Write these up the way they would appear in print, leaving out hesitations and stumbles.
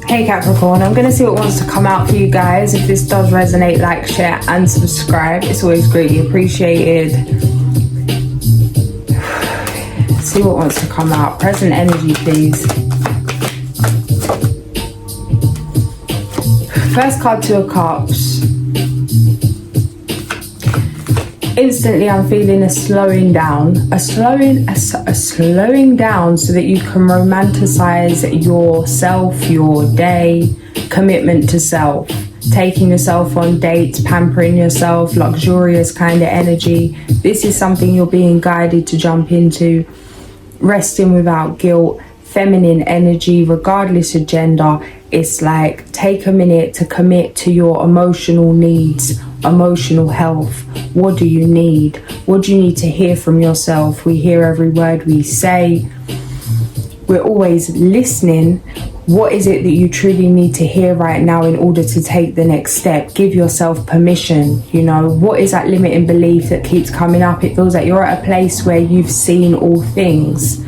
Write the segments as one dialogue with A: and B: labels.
A: Hey Capricorn, I'm going to see what wants to come out for you guys. If this does resonate, like, share and subscribe. It's always greatly appreciated. See what wants to come out. Present energy, please. First card, Two of Cups. Instantly I'm feeling a slowing down. A slowing down so that you can romanticize yourself, your day, commitment to self. Taking yourself on dates, pampering yourself, luxurious kind of energy. This is something you're being guided to jump into. Resting without guilt, feminine energy, regardless of gender. It's like, take a minute to commit to your emotional needs, emotional health. What do you need? What do you need to hear from yourself? We hear every word we say. We're always listening. What is it that you truly need to hear right now in order to take the next step? Give yourself permission. You know, what is that limiting belief that keeps coming up? It feels like you're at a place where you've seen all things.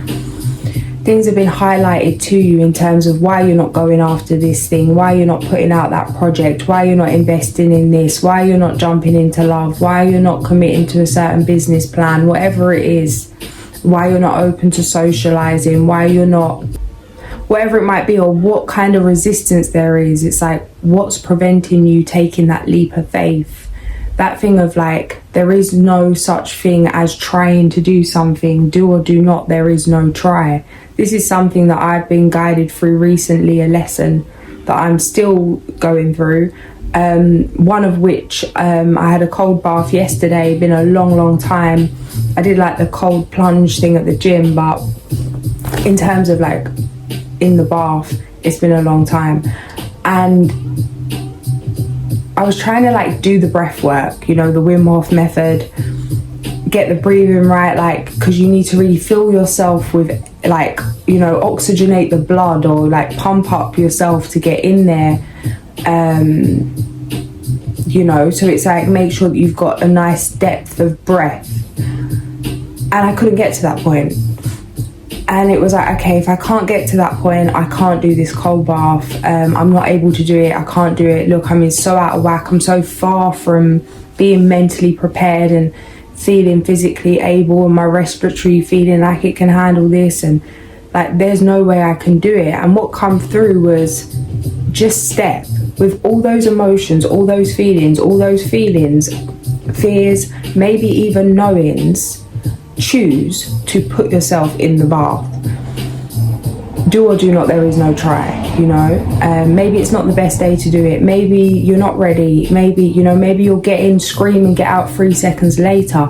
A: Things have been highlighted to you in terms of why you're not going after this thing, why you're not putting out that project, why you're not investing in this, why you're not jumping into love, why you're not committing to a certain business plan, whatever it is, why you're not open to socializing, why you're not, whatever it might be, or what kind of resistance there is. It's like, what's preventing you taking that leap of faith? That thing of like, there is no such thing as trying to do something. Do or do not, there is no try. This is something that I've been guided through recently, a lesson that I'm still going through. One of which, I had a cold bath yesterday, been a long time. I did like the cold plunge thing at the gym, but in terms of like in the bath, it's been a long time. And I was trying to like do the breath work, you know, the Wim Hof method, get the breathing right, like, because you need to really fill yourself with, like, you know, oxygenate the blood, or like pump up yourself to get in there, you know, so it's like, make sure that you've got a nice depth of breath. And I couldn't get to that point. And it was like, okay, if I can't get to that point, I can't do this cold bath. I'm not able to do it. I can't do it. Look, I'm so out of whack. I'm so far from being mentally prepared and feeling physically able, and my respiratory feeling like it can handle this. And like, there's no way I can do it. And what come through was just step with all those emotions, all those feelings, fears, maybe even knowings. Choose to put yourself in the bath. Do or do not, there is no try, you know. Maybe it's not the best day to do it. Maybe you're not ready. Maybe, you know, maybe you'll get in, scream and get out 3 seconds later.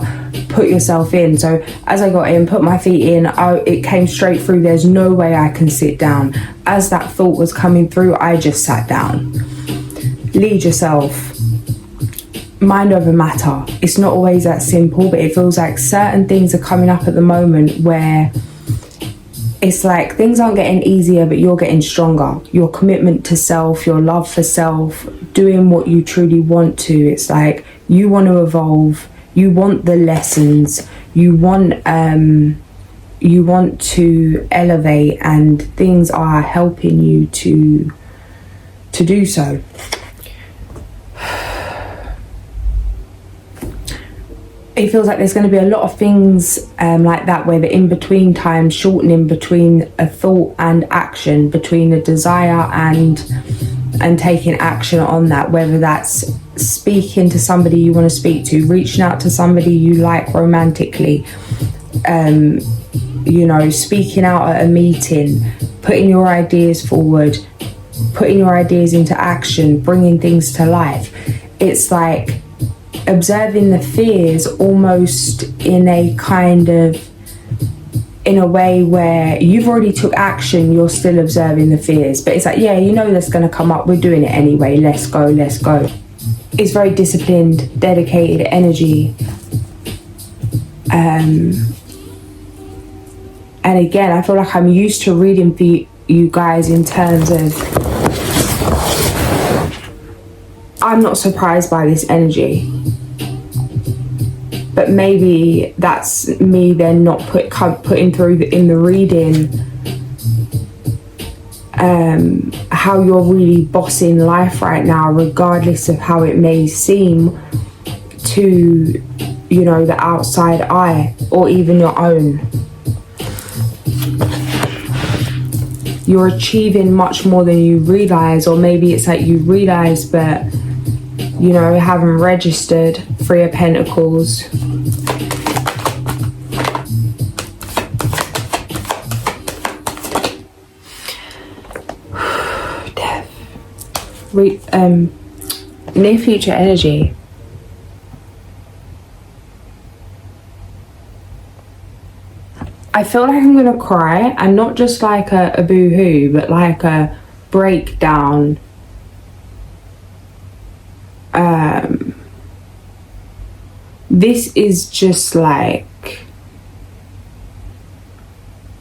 A: Put yourself in. So as I got in, put my feet in, it came straight through. There's no way I can sit down. As that thought was coming through, I just sat down. Lead yourself. Mind over matter. It's not always that simple, but it feels like certain things are coming up at the moment where it's like things aren't getting easier, but you're getting stronger. Your commitment to self, your love for self, doing what you truly want to. It's like you want to evolve, you want the lessons, you want to elevate, and things are helping you to do so. It feels like there's going to be a lot of things like that, where the in-between time, shortening between a thought and action, between a desire and taking action on that, whether that's speaking to somebody you want to speak to, reaching out to somebody you like romantically, you know, speaking out at a meeting, putting your ideas forward, putting your ideas into action, bringing things to life. It's like observing the fears almost in a way where you've already took action, you're still observing the fears, but it's like, yeah, you know that's going to come up, we're doing it anyway, let's go. It's very disciplined, dedicated energy, and again, I feel like I'm used to reading for you guys in terms of, I'm not surprised by this energy. But maybe that's me then not putting through in the reading how you're really bossing life right now, regardless of how it may seem to, you know, the outside eye or even your own. You're achieving much more than you realize, or maybe it's like you realize but, you know, haven't registered. Three of Pentacles. Death. Near future energy. I feel like I'm gonna cry, and not just like a boo-hoo, but like a breakdown. This is just like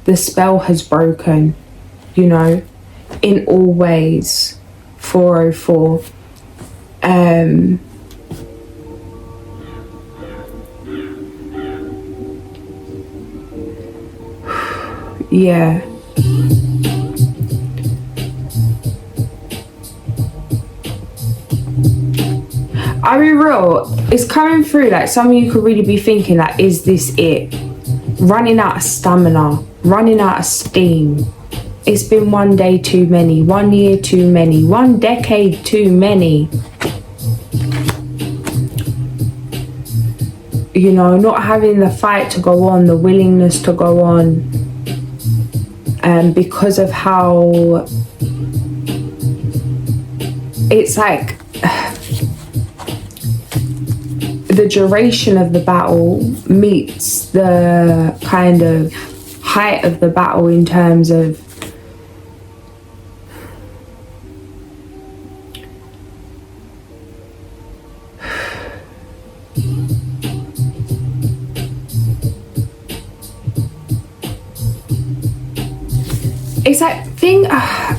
A: the spell has broken, you know, in all ways. 404. Yeah. I'll be real, it's coming through like some of you could really be thinking like, is this it? Running out of stamina, running out of steam. It's been one day too many, 1 year too many, 1 decade too many. You know, not having the fight to go on, the willingness to go on. Because of how it's like the duration of the battle meets the kind of height of the battle in terms of it's like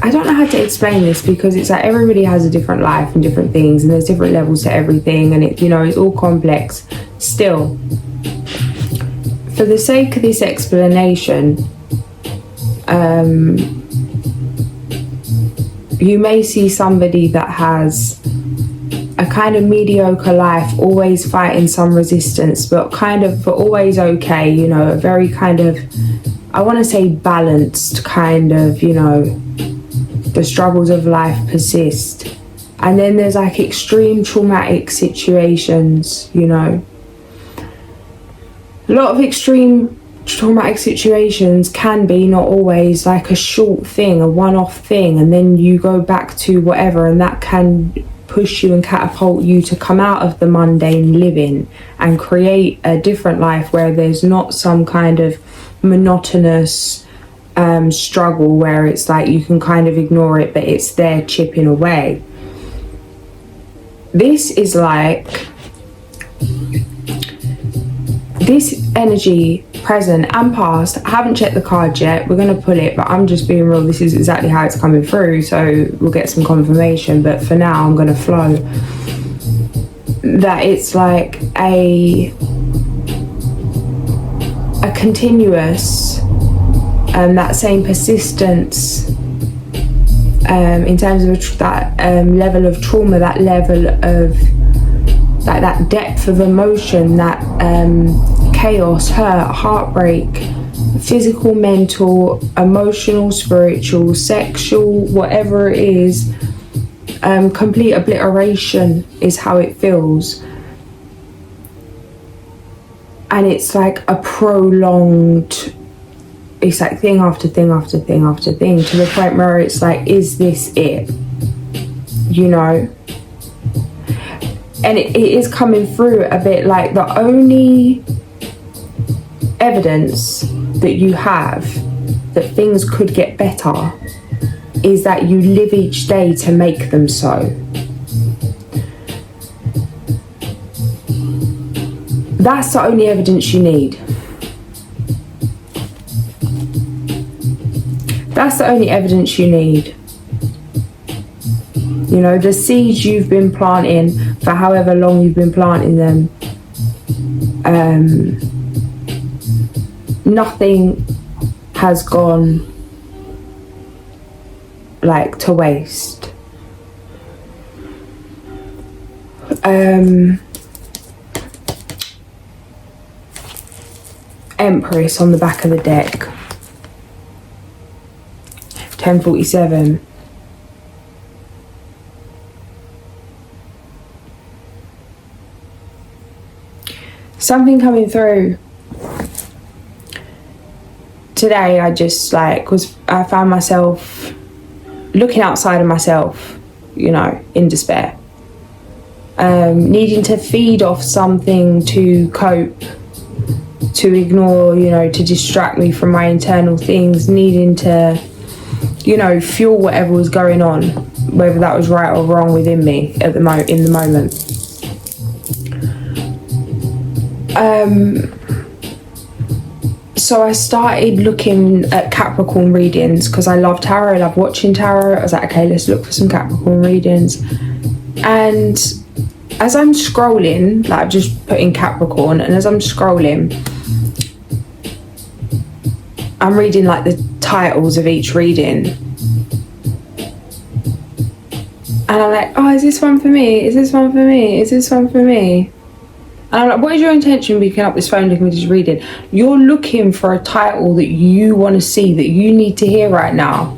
A: I don't know how to explain this, because it's like everybody has a different life and different things, and there's different levels to everything, and it, you know, it's all complex. Still, for the sake of this explanation, you may see somebody that has a kind of mediocre life, always fighting some resistance, but always okay, you know, a very kind of, I want to say balanced kind of, you know, the struggles of life persist. And then there's like extreme traumatic situations, you know. A lot of extreme traumatic situations can be, not always, like a short thing, a one-off thing, and then you go back to whatever, and that can push you and catapult you to come out of the mundane living and create a different life where there's not some kind of monotonous struggle where it's like you can kind of ignore it, but it's there chipping away. This is like this energy, present and past. I haven't checked the card yet, we're going to pull it, but I'm just being real, this is exactly how it's coming through, so we'll get some confirmation, but for now I'm going to flow. That it's like a continuous, that same persistence in terms of that level of trauma, that level of like that depth of emotion, that chaos, hurt, heartbreak, physical, mental, emotional, spiritual, sexual, whatever it is, complete obliteration is how it feels. And it's like a prolonged, it's like thing after thing after thing after thing, to the point where it's like, is this it? You know? And it is coming through a bit like the only evidence that you have that things could get better is that you live each day to make them so. That's the only evidence you need. That's the only evidence you need. You know, the seeds you've been planting for however long you've been planting them, nothing has gone like to waste. Empress on the back of the deck. 1047. Something coming through today. I just I found myself looking outside of myself, you know, in despair, needing to feed off something to cope, to ignore, you know, to distract me from my internal things, needing to, you know, fuel whatever was going on, whether that was right or wrong within me at the in the moment. So I started looking at Capricorn readings because I love tarot, I love watching tarot. I was like, okay, let's look for some Capricorn readings. And as I'm scrolling, like I've just put in Capricorn, and as I'm scrolling, I'm reading like the titles of each reading. And I'm like, oh, is this one for me? Is this one for me? Is this one for me? And I'm like, what is your intention picking up this phone looking at this reading? You're looking for a title that you want to see, that you need to hear right now.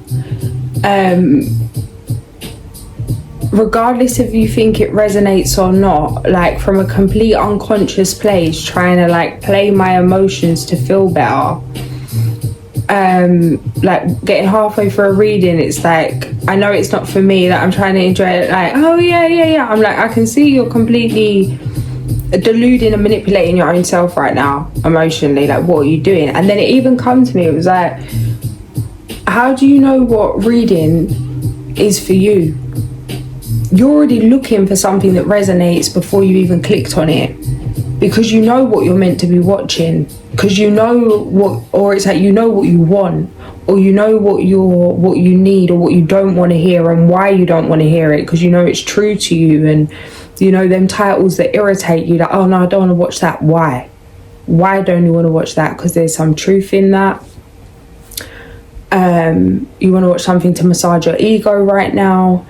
A: Regardless if you think it resonates or not, like from a complete unconscious place, trying to like play my emotions to feel better. Like getting halfway through a reading, it's like, I know it's not for me, that I'm trying to enjoy it, like, oh yeah. I'm like, I can see you're completely deluding and manipulating your own self right now emotionally. Like, what are you doing? And then it even come to me, it was like, how do you know what reading is for you? You're already looking for something that resonates before you even clicked on it, because you know what you're meant to be watching, because you know what, or it's like you know what you want, or you know what you need, or what you don't want to hear, and why you don't want to hear it, because you know it's true to you. And you know, them titles that irritate you, like, oh no, I don't want to watch that. Why don't you want to watch that? Because there's some truth in that. You want to watch something to massage your ego right now.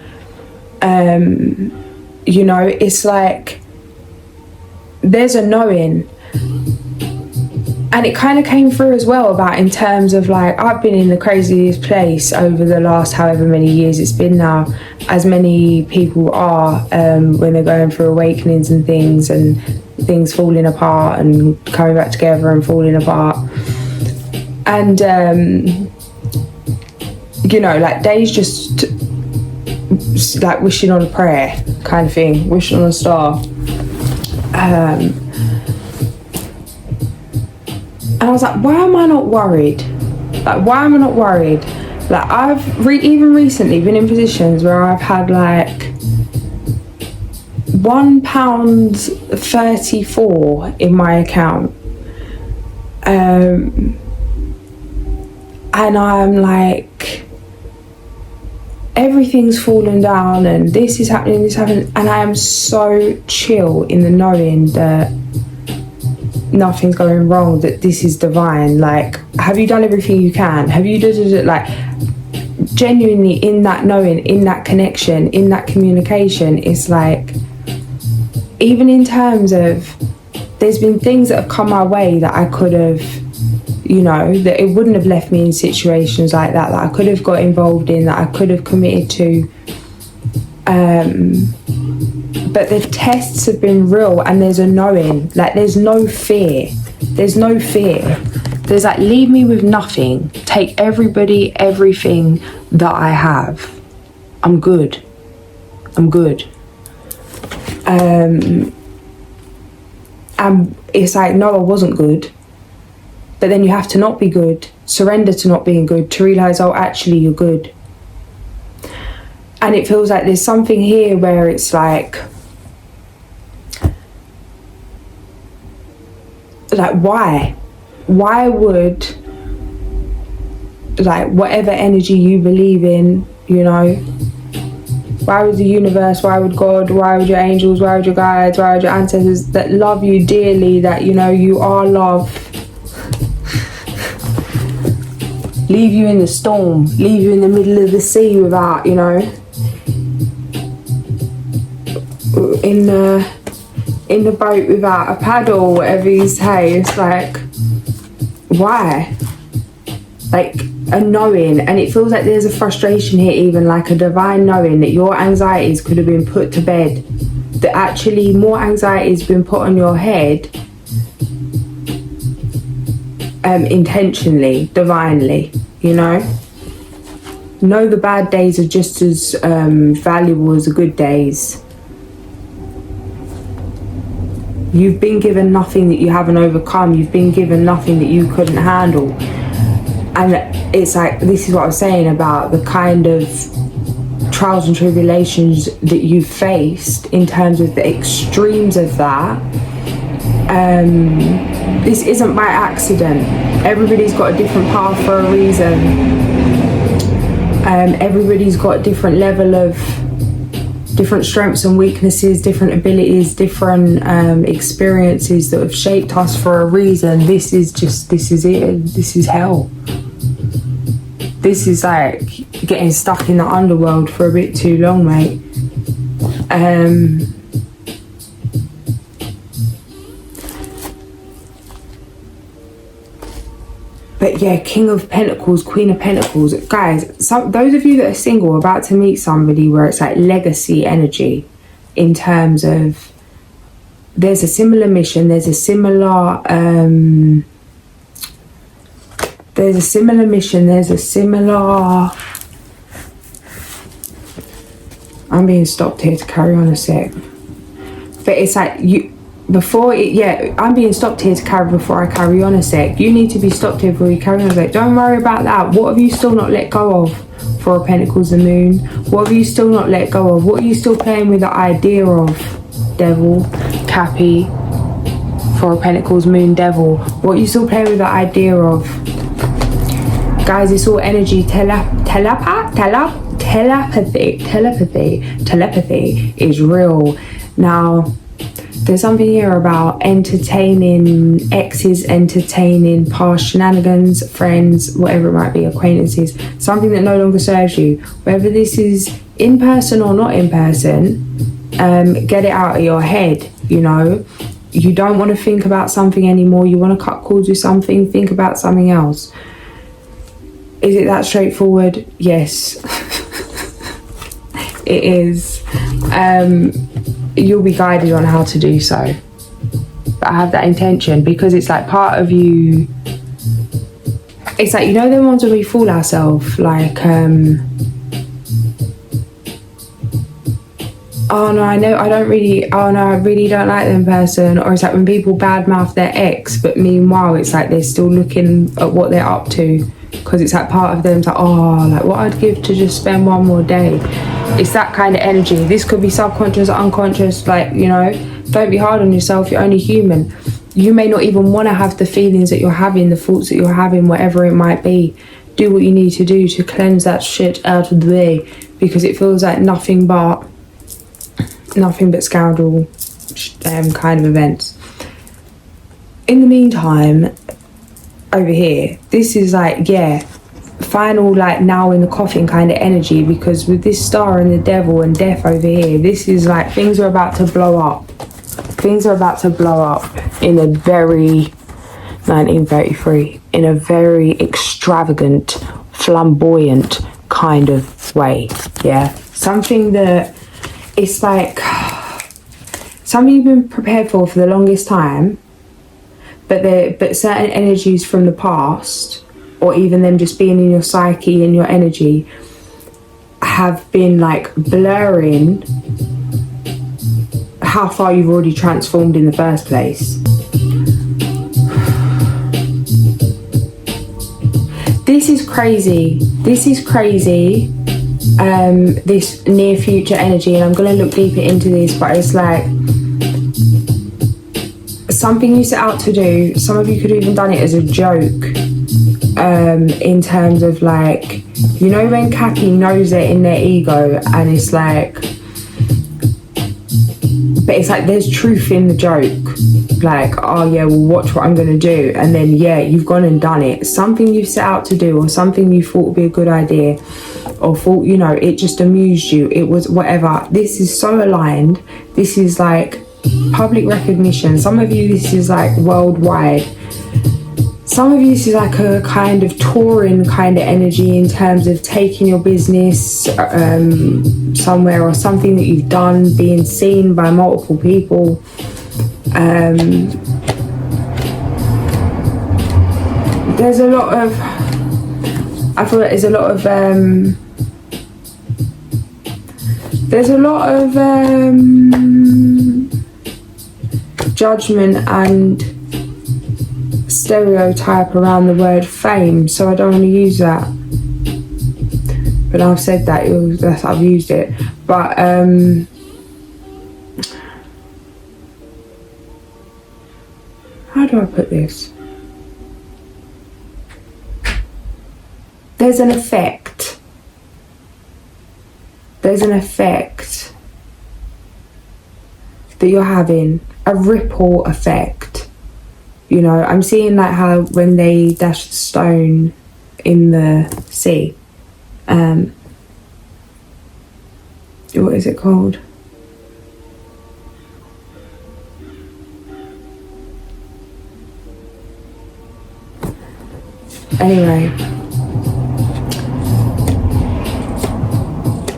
A: You know, it's like there's a knowing. And it kind of came through as well about in terms of like, I've been in the craziest place over the last however many years it's been now, as many people are, when they're going through awakenings and things falling apart and coming back together and falling apart. And, you know, like days just like wishing on a prayer kind of thing, wishing on a star. And I was like, why am I not worried? Like, why am I not worried? Like, I've even recently been in positions where I've had like £1.34 in my account. And I'm like, everything's fallen down and this is happening, and I am so chill in the knowing that nothing's going wrong, that this is divine. Like, have you done everything you can? Have you like genuinely in that knowing, in that connection, in that communication? It's like, even in terms of, there's been things that have come my way that I could have, you know, that it wouldn't have left me in situations like that I could have got involved in, that I could have committed to. But the tests have been real, and there's a knowing. Like, there's no fear. There's like, leave me with nothing. Take everybody, everything that I have. I'm good. And it's like, no, I wasn't good. But then you have to not be good. Surrender to not being good, to realise, oh, actually, you're good. And it feels like there's something here where it's like why would, like, whatever energy you believe in, you know, why would the universe, why would God, why would your angels, why would your guides, why would your ancestors that love you dearly, that, you know, you are love, leave you in the storm, leave you in the middle of the sea without, you know, in the boat without a paddle, whatever you say. It's like, why? Like a knowing, and it feels like there's a frustration here, even like a divine knowing that your anxieties could have been put to bed, that actually more anxiety has been put on your head intentionally, divinely, you know the bad days are just as valuable as the good days. You've been given nothing that you haven't overcome. You've been given nothing that you couldn't handle. And it's like, this is what I was saying about the kind of trials and tribulations that you've faced in terms of the extremes of that. This isn't by accident. Everybody's got a different path for a reason. Everybody's got a different level of different strengths and weaknesses, different abilities, different experiences that have shaped us for a reason. This is it. This is hell. This is like getting stuck in the underworld for a bit too long, mate. But yeah, King of Pentacles, Queen of Pentacles. Guys, those of you that are single, about to meet somebody where it's like legacy energy, in terms of there's a similar mission, there's a similar I'm being stopped here to carry on a sec. But it's like I'm being stopped here to carry before I carry on a sec. You need to be stopped here before you carry on a sec. Don't worry about that. What have you still not let go of for a Pentacles and Moon? What have you still not let go of? What are you still playing with the idea of? Devil, Cappy, for a Pentacles, Moon, Devil. What are you still playing with the idea of? Guys, it's all energy. Telepathy is real. Now, there's something here about entertaining exes, entertaining past shenanigans, friends, whatever it might be, acquaintances, something that no longer serves you. Whether this is in person or not in person, get it out of your head, you know. You don't want to think about something anymore. You want to cut cords with something, think about something else. Is it that straightforward? Yes. It is. You'll be guided on how to do so. But I have that intention because it's like part of you. It's like, you know, them ones where we fool ourselves, like, oh no, I really don't like them person. Or it's like when people badmouth their ex, but meanwhile it's like they're still looking at what they're up to, because it's like part of them's like, oh, like what I'd give to just spend one more day. It's that kind of energy. This could be subconscious or unconscious. Like, you know, don't be hard on yourself. You're only human. You may not even want to have the feelings that you're having, the thoughts that you're having, whatever it might be. Do what you need to do to cleanse that shit out of the way, because it feels like nothing but scoundrel kind of events. In the meantime, over here, this is like, yeah, final, like now in the coffin kind of energy, because with this star and the devil and death over here, this is like things are about to blow up. Things are about to blow up in a very 1933, in a very extravagant, flamboyant kind of way. Yeah, something that it's like something you've been prepared for the longest time, but certain energies from the past, or even them just being in your psyche and your energy, have been like blurring how far you've already transformed in the first place. This is crazy. This near future energy, and I'm going to look deeper into this, but it's like something you set out to do. Some of you could have even done it as a joke, in terms of like, you know, when Cappy knows it in their ego, and it's like but it's like there's truth in the joke. Like, oh yeah, well, watch what I'm gonna do, and then yeah, you've gone and done it. Something you set out to do, or something you thought would be a good idea, or thought, you know, it just amused you. It was whatever. This is so aligned. This is like public recognition. Some of you, this is like worldwide. Some of you, this is like a kind of touring kind of energy in terms of taking your business somewhere, or something that you've done, being seen by multiple people. There's a lot of, I feel like there's a lot of judgment and stereotype around the word fame, so I don't want to use that. But I've said that, I've used it. But how do I put this? There's an effect. There's an effect that you're having, a ripple effect. You know, I'm seeing like how when they dash the stone in the sea, what is it called? Anyway,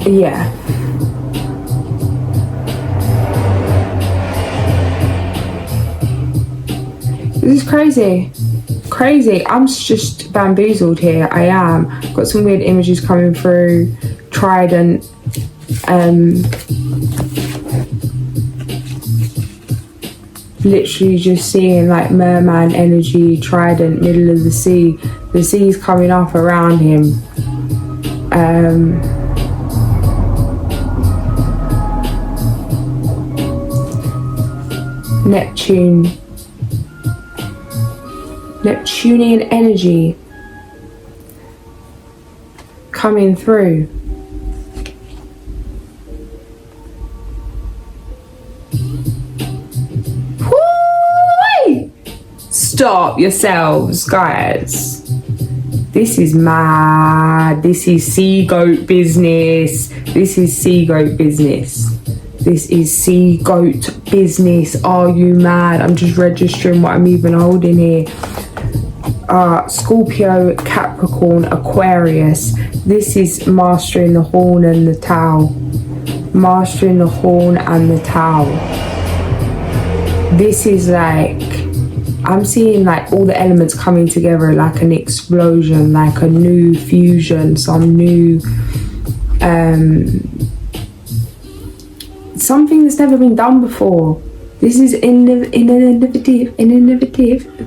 A: yeah. This is crazy. I'm just bamboozled here. I am. Got some weird images coming through. Trident. Literally just seeing like merman energy, trident, middle of the sea. The sea's coming up around him. Neptunian energy coming through. Whoo! Stop yourselves, guys. This is mad. This is sea goat business. This is sea goat business. This is sea goat business. Are you mad? I'm just registering what I'm even holding here. Scorpio, Capricorn, Aquarius. This is mastering the horn and the towel. Mastering the horn and the towel. This is like, I'm seeing like all the elements coming together like an explosion, like a new fusion, some new something that's never been done before. This is innovative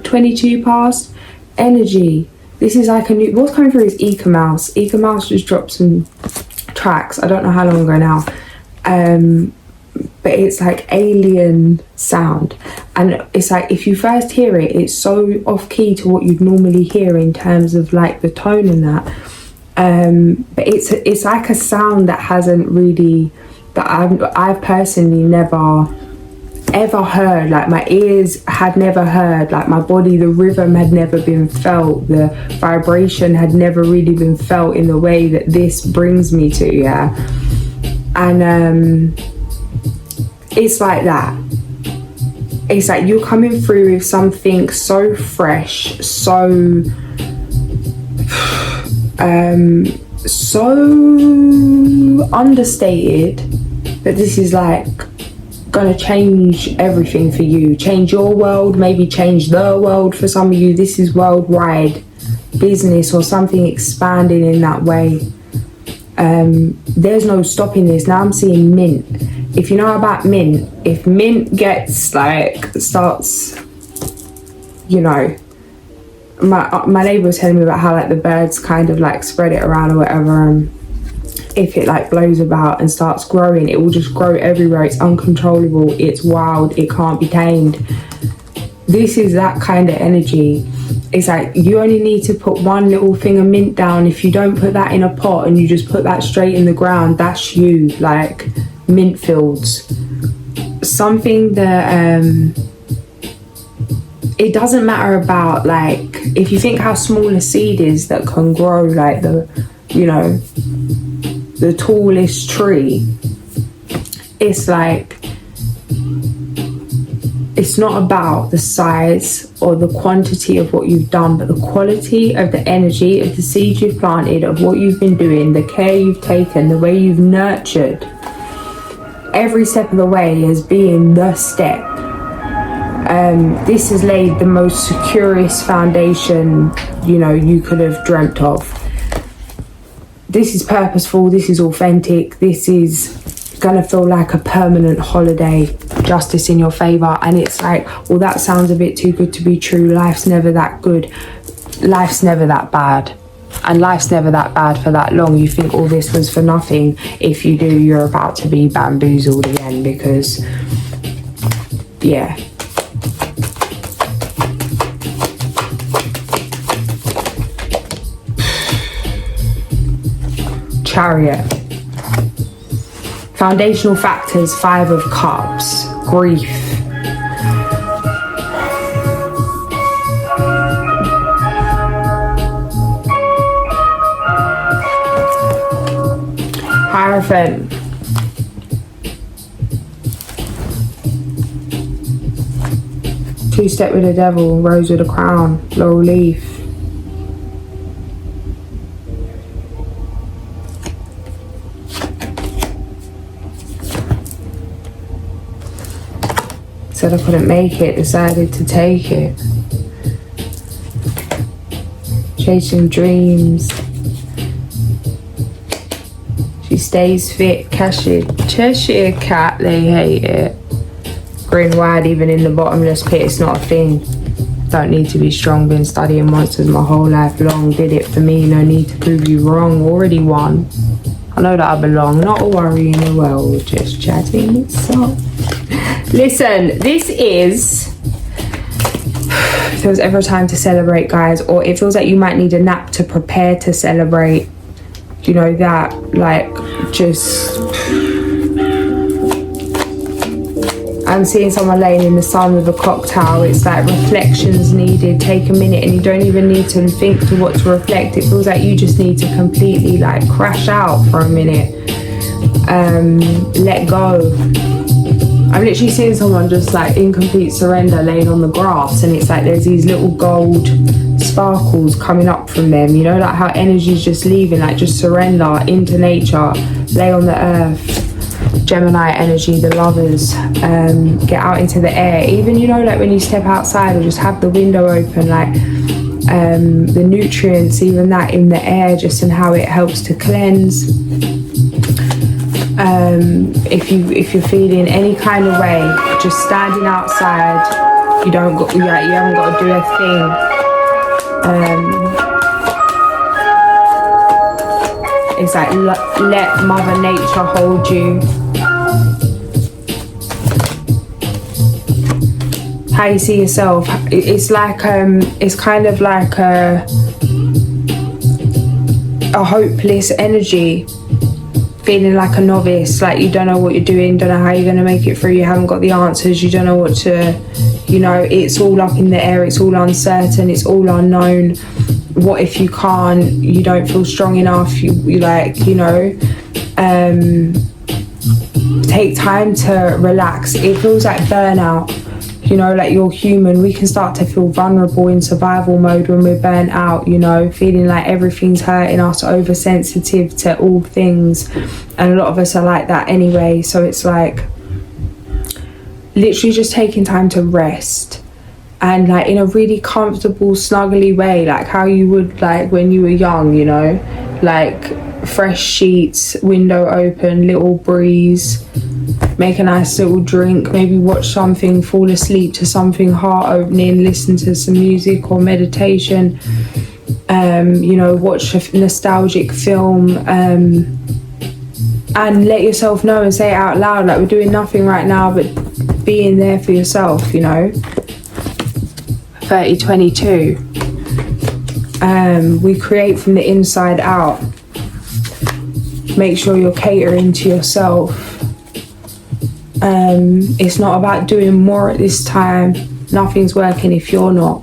A: 22 past energy. This is like a new, what's coming through is Eka Mouse. Eka Mouse just dropped some tracks, I don't know how long ago now, but it's like alien sound, and it's like if you first hear it, it's so off key to what you'd normally hear in terms of like the tone and that, but it's like a sound that hasn't really, that I've personally never ever heard. Like my ears had never heard, like my body, the rhythm had never been felt, the vibration had never really been felt in the way that this brings me to, yeah. And it's like that. It's like you're coming through with something so fresh, so so understated, that this is like gonna change everything for you, change your world, maybe change the world for some of you. This is worldwide business or something expanding in that way. There's no stopping this. Now I'm seeing mint. If you know about mint, if mint gets like, starts, you know, my neighbour was telling me about how like the birds kind of like spread it around or whatever, and if it like blows about and starts growing, it will just grow everywhere. It's uncontrollable, it's wild, it can't be tamed. This is that kind of energy. It's like you only need to put one little thing of mint down. If you don't put that in a pot and you just put that straight in the ground, that's you, like mint fields. something that it doesn't matter about, like, if you think how small a seed is that can grow like the, you know, the tallest tree. It's like, it's not about the size or the quantity of what you've done, but the quality of the energy of the seed you've planted, of what you've been doing, the care you've taken, the way you've nurtured every step of the way as being the step. This has laid the most securest foundation, you know, you could have dreamt of. This is purposeful, this is authentic, this is gonna feel like a permanent holiday, justice in your favor. And it's like, well, that sounds a bit too good to be true. Life's never that good, life's never that bad, and life's never that bad for that long. You think all this was for nothing. If you do, you're about to be bamboozled again, because yeah. Chariot. Foundational factors, 5 of Cups, grief. Hierophant. Two-step with the devil, rose with a crown, laurel leaf. Said I couldn't make it, decided to take it. Chasing dreams. She stays fit, Cheshire cat, they hate it. Grin wide, even in the bottomless pit, it's not a thing. Don't need to be strong, been studying monsters my whole life long. Did it for me, no need to prove you wrong, already won. I know that I belong, not a worry in the world, just chatting it soft. Listen, this is, if there was ever a time to celebrate, guys, or it feels like you might need a nap to prepare to celebrate, you know, that, like, just, I'm seeing someone laying in the sun with a cocktail. It's like reflections needed. Take a minute, and you don't even need to think to what to reflect. It feels like you just need to completely, like, crash out for a minute, let go. I'm literally seeing someone just like in complete surrender laying on the grass, and it's like there's these little gold sparkles coming up from them, you know, like how energy's just leaving, like just surrender into nature, lay on the earth. Gemini energy, the lovers, get out into the air, even, you know, like when you step outside or just have the window open, like the nutrients, even that in the air, just and how it helps to cleanse. If you're feeling any kind of way, just standing outside, you haven't got to do a thing. It's like let Mother Nature hold you. How you see yourself, it's like it's kind of like a hopeless energy. Feeling like a novice, like you don't know what you're doing, don't know how you're going to make it through, you haven't got the answers, you don't know what to, you know, it's all up in the air, it's all uncertain, it's all unknown. What if you can't, you don't feel strong enough, you like, you know, take time to relax. It feels like burnout, you know, like you're human. We can start to feel vulnerable in survival mode when we're burnt out, you know, feeling like everything's hurting us, oversensitive to all things. And a lot of us are like that anyway. So it's like literally just taking time to rest, and like in a really comfortable, snuggly way, like how you would like when you were young, you know, like fresh sheets, window open, little breeze, make a nice little drink, maybe watch something, fall asleep to something heart opening, listen to some music or meditation, you know, watch a nostalgic film, and let yourself know and say it out loud, like we're doing nothing right now but being there for yourself, you know. 3022, we create from the inside out. Make sure you're catering to yourself. It's not about doing more at this time. Nothing's working if you're not.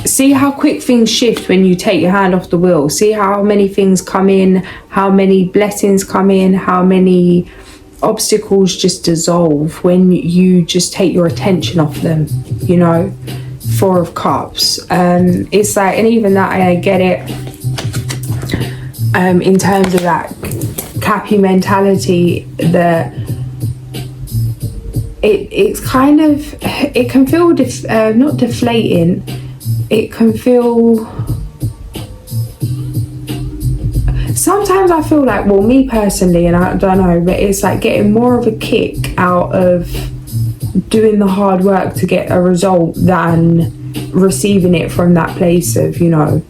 A: See how quick things shift when you take your hand off the wheel. See how many things come in, how many blessings come in, how many obstacles just dissolve when you just take your attention off them, you know. Four of Cups. It's like, and even that, I get it. In terms of that Cappy mentality, that it's kind of, it can feel not deflating. It can feel, sometimes I feel like, well, me personally, and I don't know, but it's like getting more of a kick out of doing the hard work to get a result than receiving it from that place of, you know,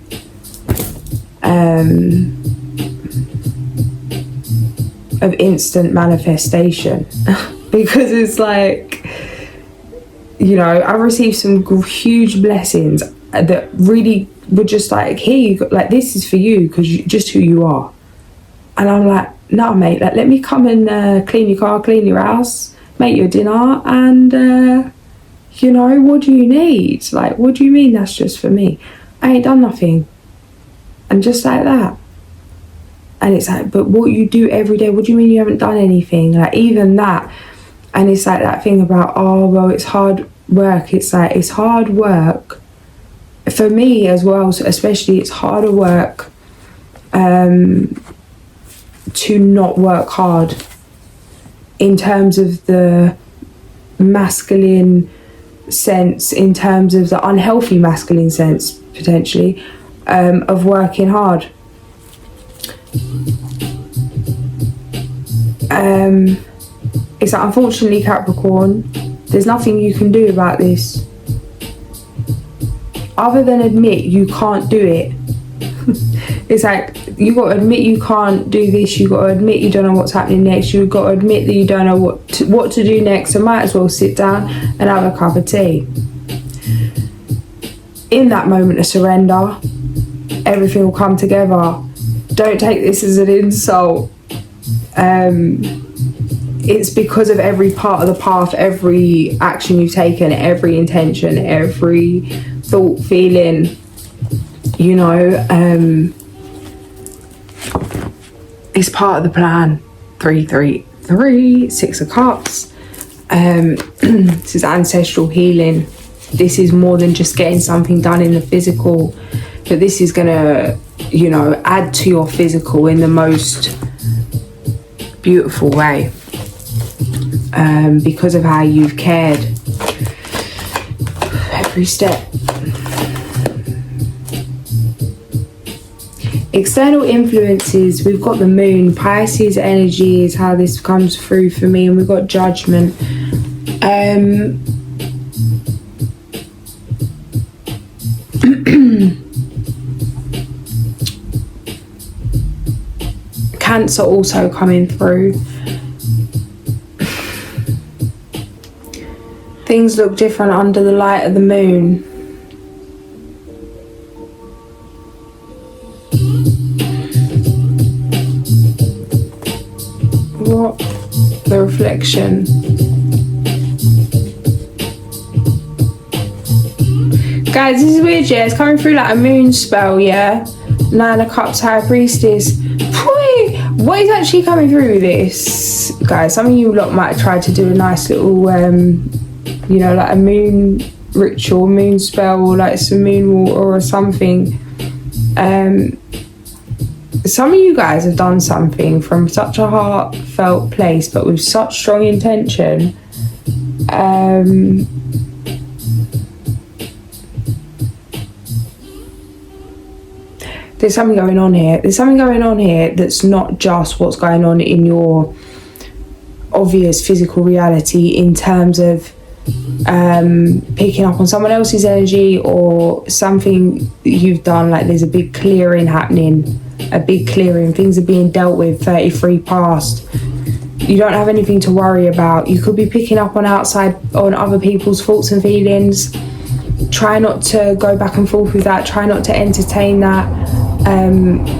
A: of instant manifestation. Because it's like, you know, I received some huge blessings that really were just like, here you go, like, this is for you because you just who you are. And I'm like, no, mate, like, let me come and clean your car, clean your house, make your dinner, and you know, what do you need? Like, what do you mean that's just for me? I ain't done nothing. And just like that. And it's like, but what you do every day, what do you mean you haven't done anything? Like, even that. And it's like that thing about, oh, well, it's hard work. It's like, it's hard work for me as well, especially. It's harder work to not work hard, in terms of the masculine sense, in terms of the unhealthy masculine sense, potentially, of working hard. It's like, unfortunately, Capricorn, there's nothing you can do about this other than admit you can't do it. It's like, you got to admit you can't do this, you got to admit you don't know what's happening next, you got to admit that you don't know what to do next, so might as well sit down and have a cup of tea. In that moment of surrender, everything will come together. Don't take this as an insult. It's because of every part of the path, every action you've taken, every intention, every thought, feeling, you know, it's part of the plan. 3, 3, 3, 6 of Cups. This is ancestral healing. This is more than just getting something done in the physical, but this is gonna, you know, add to your physical in the most beautiful way, because of how you've cared every step. External influences, we've got the moon, Pisces energy is how this comes through for me, and we've got judgment. Cancer also coming through. Things look different under the light of the moon. What? The reflection. Guys, this is weird, yeah? It's coming through like a moon spell, yeah? 9 of Cups, High Priestess. What is actually coming through with this? Guys, some of you lot might try to do a nice little, you know, like a moon ritual, moon spell, or like some moon water or something. Some of you guys have done something from such a heartfelt place, but with such strong intention. There's something going on here. There's something going on here that's not just what's going on in your obvious physical reality, in terms of picking up on someone else's energy or something that you've done. Like, there's a big clearing happening, a big clearing. Things are being dealt with. 33 past. You don't have anything to worry about. You could be picking up on other people's thoughts and feelings. Try not to go back and forth with that. Try not to entertain that.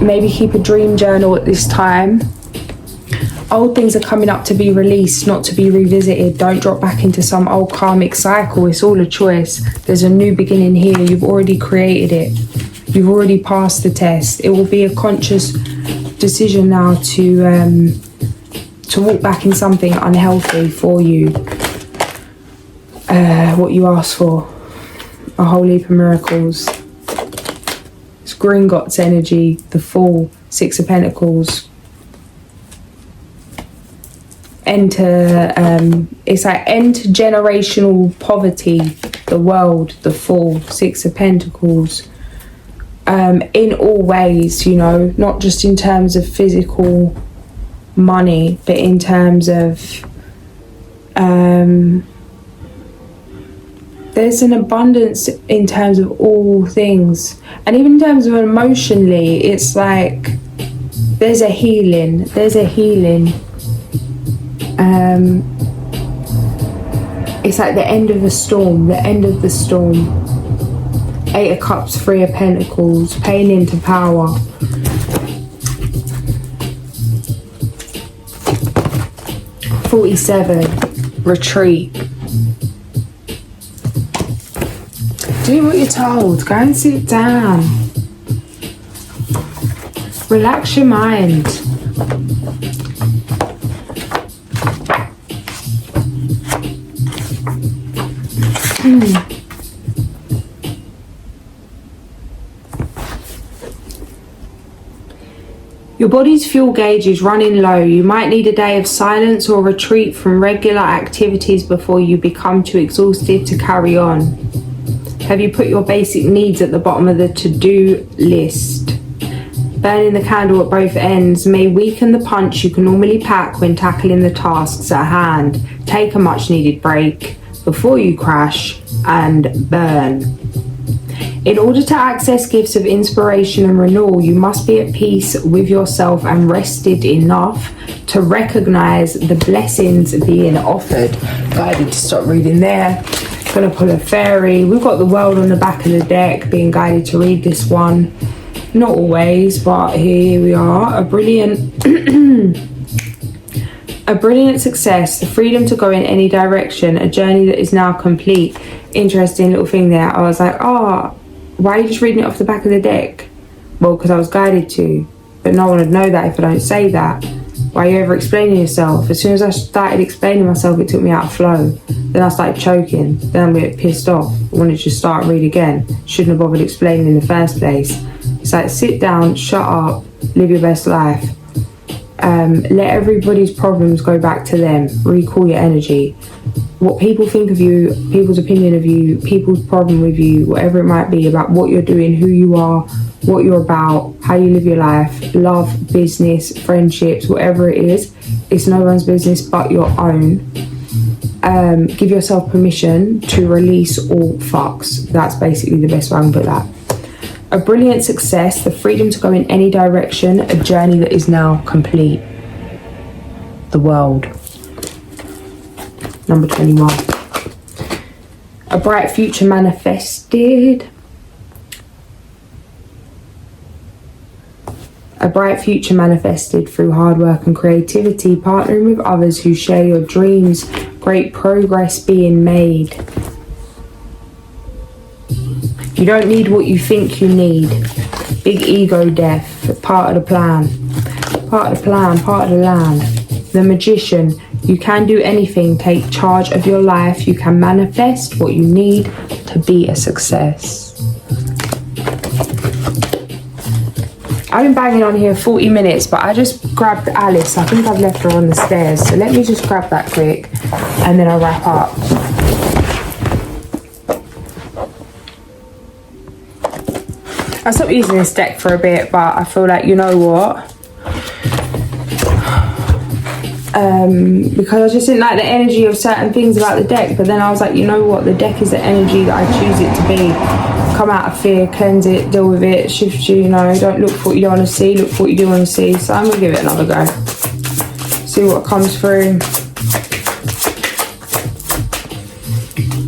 A: Maybe keep a dream journal at this time. Old things are coming up to be released, not to be revisited. Don't drop back into some old karmic cycle. It's all a choice. There's a new beginning here. You've already created it. You've already passed the test. It will be a conscious decision now to walk back in something unhealthy for you. What you asked for. A whole heap of miracles. It's Gringotts energy, the Fool, Six of Pentacles. It's like intergenerational poverty, the World, the Fool, Six of Pentacles. In all ways, you know, not just in terms of physical money, but in terms of there's an abundance in terms of all things, and even in terms of emotionally, it's like there's a healing. It's like the end of the storm, Eight of Cups, Three of Pentacles, paying into power. $47, retreat. Do what you're told. Go and sit down. Relax your mind. Your body's fuel gauge is running low. You might need a day of silence or retreat from regular activities before you become too exhausted to carry on. Have you put your basic needs at the bottom of the to-do list? Burning the candle at both ends may weaken the punch you can normally pack when tackling the tasks at hand. Take a much-needed break before you crash and burn. In order to access gifts of inspiration and renewal, you must be at peace with yourself and rested enough to recognize the blessings being offered. Guided to stop reading there. Gonna pull a fairy. We've got the world on the back of the deck, being guided to read this one. Not always, but here we are. A brilliant a brilliant success, the freedom to go in any direction, a journey that is now complete. Interesting little thing there. I was like, oh, why are you just reading it off the back of the deck? Well, because I was guided to, but no one would know that if I don't say that. Why are you ever explaining yourself? As soon as I started explaining myself, it took me out of flow. Then I started choking. Then I'm getting pissed off. I wanted to start and read again. Shouldn't have bothered explaining in the first place. It's like, sit down, shut up, live your best life. Let everybody's problems go back to them. Recall your energy. What people think of you, people's opinion of you, people's problem with you, whatever it might be, about what you're doing, who you are, what you're about, how you live your life, love, business, friendships, whatever it is, it's no one's business but your own. Give yourself permission to release all fucks. That's basically the best way I can put that. A brilliant success, the freedom to go in any direction, a journey that is now complete. The world. Number 21. A bright future manifested. A bright future manifested through hard work and creativity, partnering with others who share your dreams, great progress being made. You don't need what you think you need. Big ego death, part of the plan. Part of the plan, part of the land. The magician, you can do anything, take charge of your life. You can manifest what you need to be a success. I've been banging on here 40 minutes, but I just grabbed Alice. I think I've left her on the stairs. So let me just grab that quick and then I'll wrap up. I stopped using this deck for a bit, but I feel like, you know what? Because I just didn't like the energy of certain things about the deck, but then I was like, you know what? The deck is the energy that I choose it to be. Come out of fear, cleanse it, deal with it, shift you, you know, don't look for what you don't want to see, look for what you do want to see. So I'm going to give it another go. See what comes through.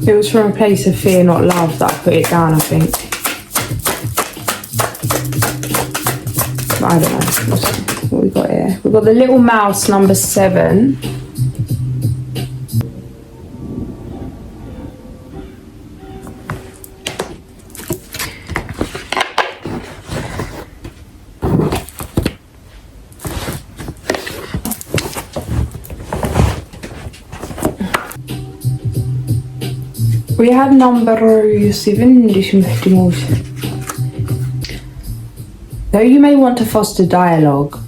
A: It was from a place of fear, not love, that I put it down, I think. I don't know. What we got here? We've got the little mouse, number 7. We have number 7. Though you may want to foster dialogue,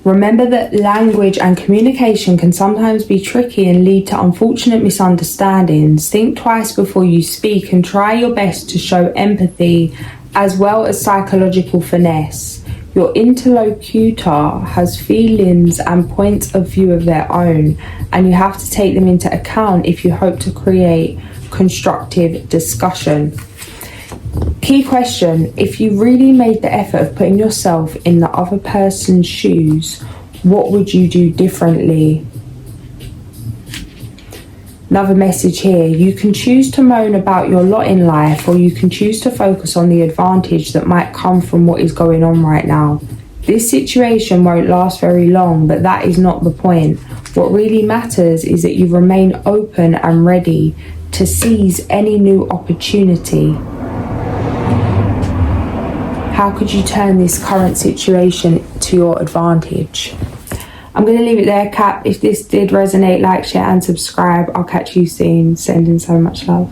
A: remember that language and communication can sometimes be tricky and lead to unfortunate misunderstandings. Think twice before you speak and try your best to show empathy as well as psychological finesse. Your interlocutor has feelings and points of view of their own, and you have to take them into account if you hope to create constructive discussion. Key question: if you really made the effort of putting yourself in the other person's shoes, what would you do differently? Another message here: you can choose to moan about your lot in life, or you can choose to focus on the advantage that might come from what is going on right now. This situation won't last very long, but that is not the point. What really matters is that you remain open and ready to seize any new opportunity. How could you turn this current situation to your advantage? I'm going to leave it there, Cap. If this did resonate, like, share and subscribe. I'll catch you soon. Sending so much love.